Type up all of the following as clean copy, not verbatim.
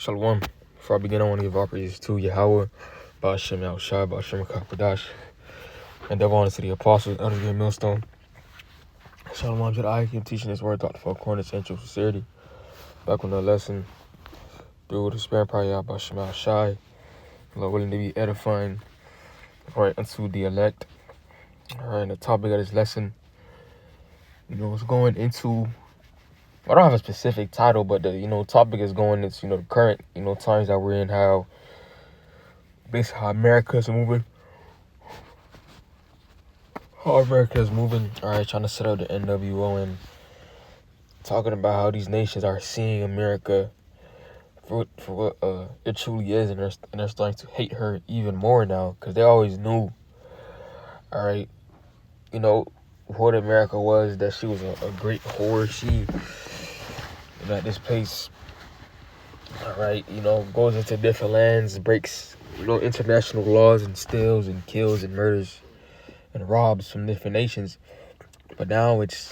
Shalom. Before I begin, I want to give all praises to Yahweh, Ba'ashem Yahushua, Ba'ashem Kakadash, and double honor to the apostles under the millstone. Shalom to the I keep teaching this word taught for corner essential sincerity. Back on the lesson, through the spirit prayer, Ba'ashem Yahushua, Lord willing to be edifying, right, unto the elect. All right, the topic of this lesson, is going into, I don't have a specific title, but the, topic is going into, the current, times that we're in, how basically how America's moving. All right, trying to set up the NWO and talking about how these nations are seeing America for what it truly is, and they're starting to hate her even more now, because they always knew, all right, what America was, that she was a great whore. She, at this place, all right, goes into different lands, breaks, international laws, and steals and kills and murders and robs from different nations. But now it's,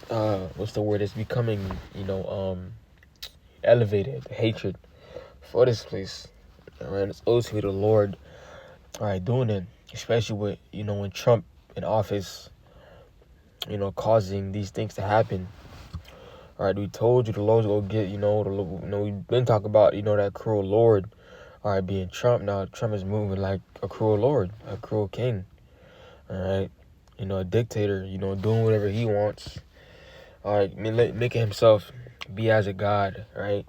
what's the word? It's becoming, elevated, hatred for this place. All right, it's ultimately the Lord, all right, doing it, especially with, when Trump in office, causing these things to happen. All right, we told you the Lord's gonna get, we've been talking about, that cruel Lord, all right, being Trump. Now Trump is moving like a cruel Lord, a cruel king, all right, a dictator, doing whatever he wants, all right, making himself be as a god, right,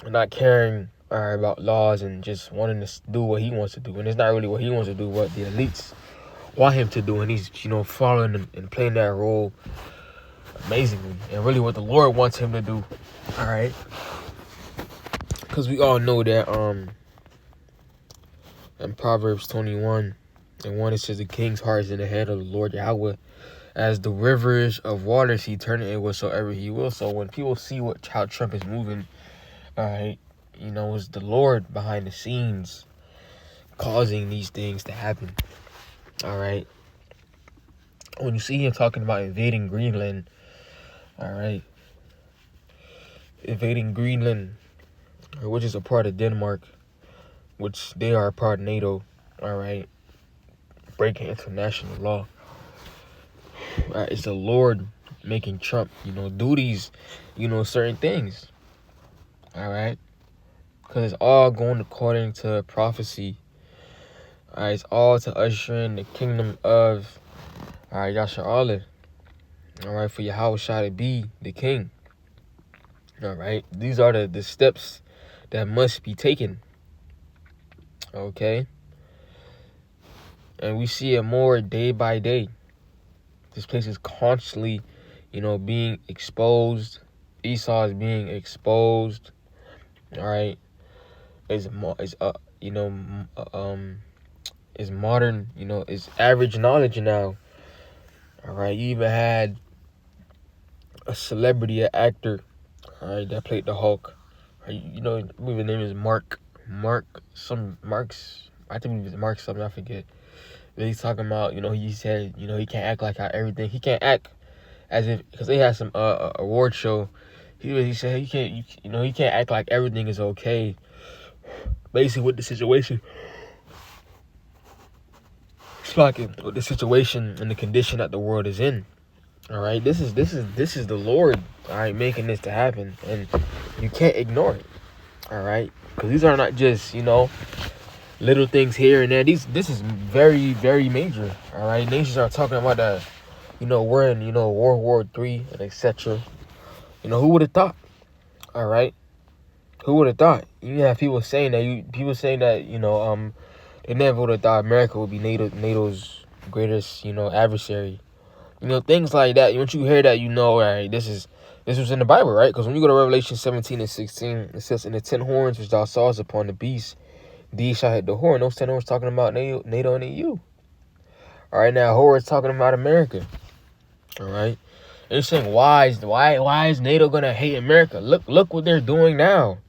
not caring, all right, about laws and just wanting to do what he wants to do. And it's not really what he wants to do, what the elites want him to do, and he's, following and playing that role amazingly, and really what the Lord wants him to do, all right, because we all know that in Proverbs 21 and 1, it says, the king's heart is in the hand of the Lord Yahweh, as the rivers of waters he turneth it whatsoever he will. So when people see how Trump is moving, all right, it's the Lord behind the scenes causing these things to happen, all right. When you see him talking about invading Greenland, all right, which is a part of Denmark, which they are a part of NATO, all right, breaking international law. All right, it's the Lord making Trump, do these, certain things, all right, because it's all going according to prophecy. All right, it's all to usher in the kingdom of, all right, Yasharallah, all right, for Yahushua to be the king. All right, these are the steps that must be taken, okay? And we see it more day by day. This place is constantly, being exposed. Esau is being exposed, all right? It's modern, it's average knowledge now, all right? You even had a celebrity, an actor, all right, that played the Hulk. I believe his name is Mark, I think it was Mark something, I forget. But he's talking about, he said, he can't act like how everything, he can't act as if, because they had some award show, he said he can't act like everything is okay, basically with the situation. It's like with the situation and the condition that the world is in. All right, this is the Lord, all right, making this to happen, and you can't ignore it, all right, because these are not just, little things here and there. This is very, very major, all right. Nations are talking about that, we're in, World War III and etc. Who would have thought, all right? Who would have thought? You have people saying that, they never would have thought America would be NATO's greatest, adversary. Things like that. Once you hear that, all right, this was in the Bible, right? Because when you go to Revelation 17 and 16, it says, in the 10 horns which thou sawest upon the beast, these shall hit the horn. Those 10 horns talking about NATO and EU. All right, now horror is talking about America. All right, they're saying why is NATO gonna hate America? Look what they're doing now.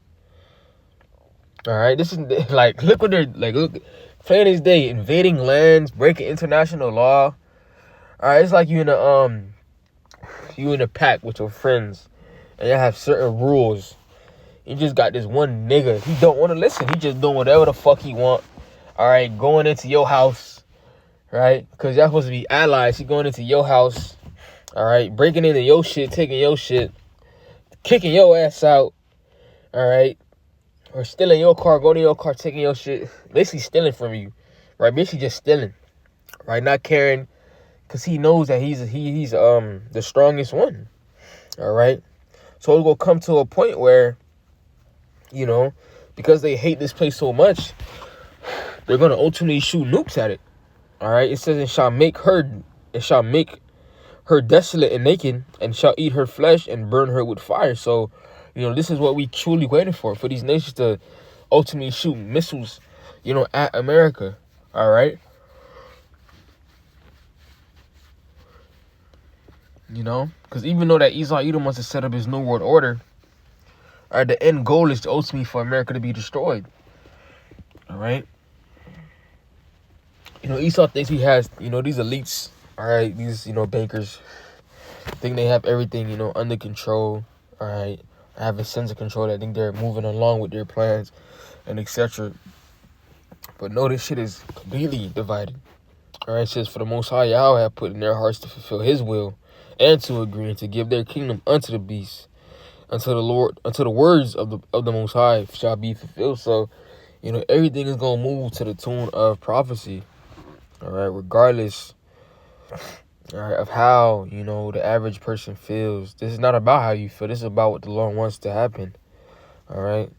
All right, this is like, look what they're like. Look, plain as day, invading lands, breaking international law. All right, it's like you in a pack with your friends, and you have certain rules. You just got this one nigga. He don't want to listen. He just doing whatever the fuck he want. All right, going into your house, right? Because y'all supposed to be allies. He going into your house, all right, breaking into your shit, taking your shit, kicking your ass out, all right, or stealing your car, going to your car, taking your shit, basically stealing from you, right? Basically just stealing, right? Not caring, because he knows that he's the strongest one, all right? So it's gonna come to a point where, you know, because they hate this place so much, they're gonna ultimately shoot nukes at it. All right. It says it shall make her desolate and naked, and shall eat her flesh and burn her with fire. So, you know, this is what we truly waiting for these nations to ultimately shoot missiles, you know, at America. All right. You know, because even though that Esau Edom wants to set up his new world order, all right, the end goal is to ultimately for America to be destroyed. All right. You know, Esau thinks he has, you know, these elites, all right, these, you know, bankers, think they have everything, you know, under control, all right, have a sense of control. I think they're moving along with their plans and etc. But no, this shit is completely divided. All right, it says, for the Most High Yahweh have put in their hearts to fulfill his will and to agree and to give their kingdom unto the beast, until the words of the Most High shall be fulfilled. So, you know, everything is going to move to the tune of prophecy. All right, regardless, all right, of how, you know, the average person feels. This is not about how you feel. This is about what the Lord wants to happen. All right.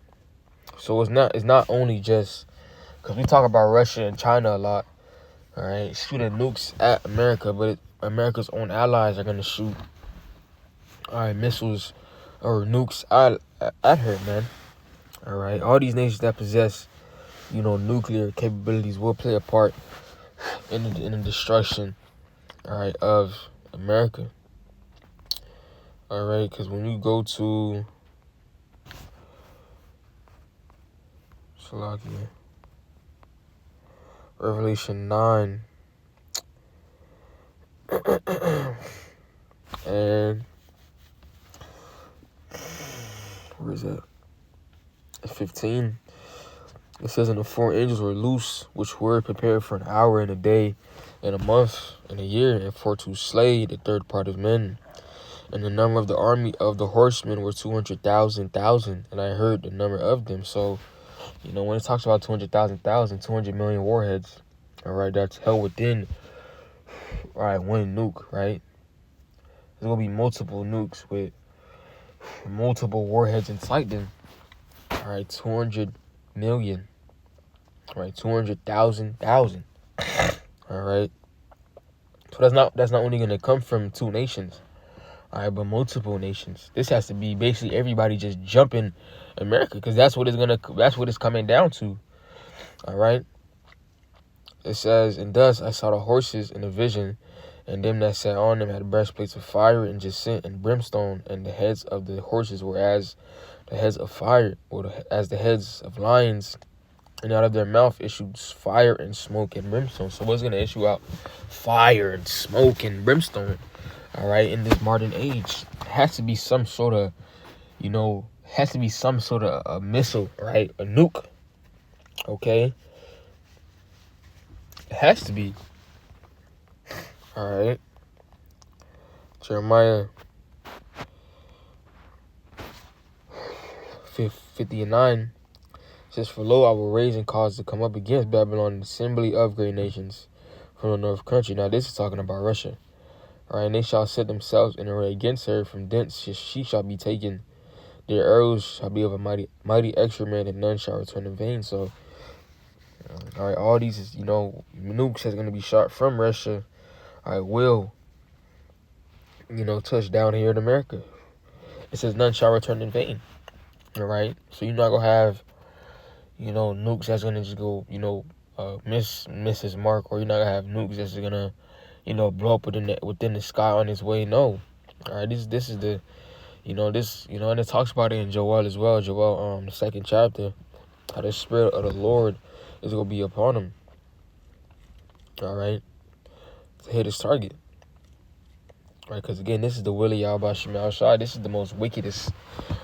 So it's not only just because we talk about Russia and China a lot. All right, shooting nukes at America, but America's own allies are gonna shoot, all right, missiles or nukes at her, man. All right, all these nations that possess, you know, nuclear capabilities will play a part in the destruction, all right, of America. All right, because when you go to Salakia, Revelation 9, and where is that? 15. It says, and the four angels were loose, which were prepared for an hour and a day and a month and a year, and for to slay the third part of men. And the number of the army of the horsemen were 200,000. And I heard the number of them. So, you know, when it talks about 200,000, 200 million warheads, all right, that's held within, all right, one nuke, right? There's going to be multiple nukes with multiple warheads inside them. All right, 200 million. All right, 200,000. All right. So that's not only going to come from two nations. All right, but multiple nations. This has to be basically everybody just jumping America, because that's what it's coming down to. All right. It says, and thus I saw the horses in a vision, and them that sat on them had breastplates of fire and jacinth and brimstone, and the heads of the horses were as the heads of fire, or as the heads of lions, and out of their mouth issued fire and smoke and brimstone. So what's going to issue out fire and smoke and brimstone, all right, in this modern age? It has to be some sort of, you know, a missile, right? A nuke, okay? It has to be. All right. Jeremiah 50:9 says, for lo, I will raise and cause to come up against Babylon an assembly of great nations from the north country. Now this is talking about Russia. All right, and they shall set themselves in array against her. From thence she shall be taken. Their arrows shall be of a mighty excrement, and none shall return in vain. So, all right, all these, you know, nukes that's going to be shot from Russia, I will, you know, touch down here in America. It says none shall return in vain. All right, so you're not going to have, you know, nukes that's going to just go, you know, miss his mark, or you're not going to have nukes that's going to, you know, blow up within the sky on its way. No. All right, this is the, you know, this, you know, and it talks about it in Joel as well. Joel, the 2nd chapter, how the Spirit of the Lord is going to be upon him. All right, to hit his target. Right, because again, this is the will of Yahweh Shema Shai. This is the most wickedest,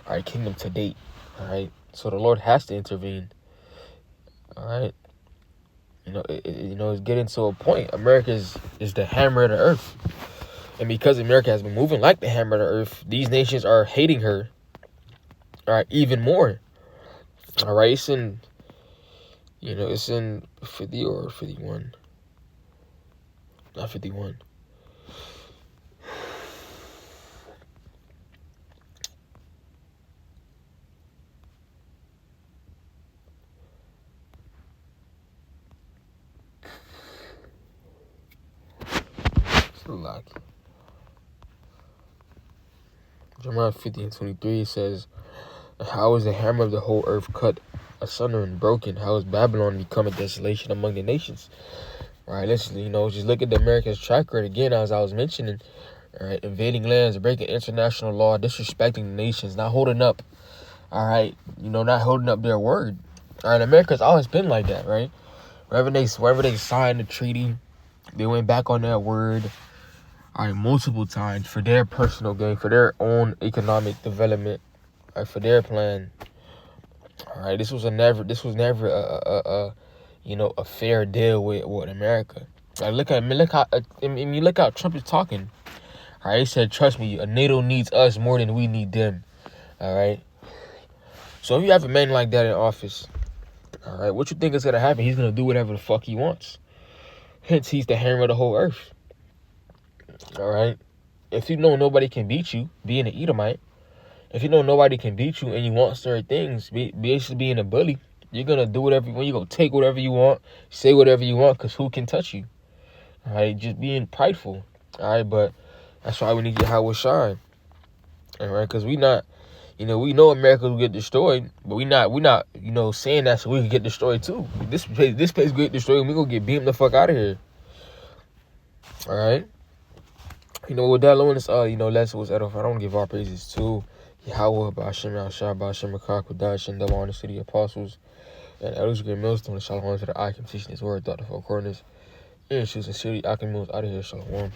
all right, kingdom to date. All right, so the Lord has to intervene. All right, it's getting to a point. America is the hammer of the earth, and because America has been moving like the hammer of the earth, these nations are hating her. All right, even more. All right, it's in 50 or 51, not 51. Still lucky. Jeremiah 50 and 23 says, "How is the hammer of the whole earth cut asunder and broken? How is Babylon become a desolation among the nations?" All right, let's just look at the America's track record again, as I was mentioning. All right, invading lands, breaking international law, disrespecting the nations, not holding up. All right, not holding up their word. All right, America's always been like that, right? Wherever they signed the treaty, they went back on their word. All right, multiple times for their personal gain, for their own economic development, all right, for their plan. All right, this was never a fair deal with America. Like, look how Trump is talking. All right, he said, "Trust me, NATO needs us more than we need them." All right. So if you have a man like that in office, all right, what you think is gonna happen? He's gonna do whatever the fuck he wants. Hence, he's the hammer of the whole earth. All right. If you know nobody can beat you, being an Edomite, if you know nobody can beat you and you want certain things, basically being a bully, you're gonna do whatever you want. You're gonna take whatever you want, say whatever you want, because who can touch you? All right, just being prideful. All right, but that's why we need Yahweh Shai. All right, because we know America will get destroyed, but we not saying that so we can get destroyed too. This place get destroyed, and we gonna get beamed the fuck out of here. All right. With that, lesson was edified. I don't give all praises to Yahweh, Ba'ashem, Al-Shah, Ba'ashem, Rakak, Kodash, and double honor to the apostles, and elders, great millstone, and shalom to the Akim, teaching his word, thought the four corners, and shoes and city, Akim Mills out of here, shalom.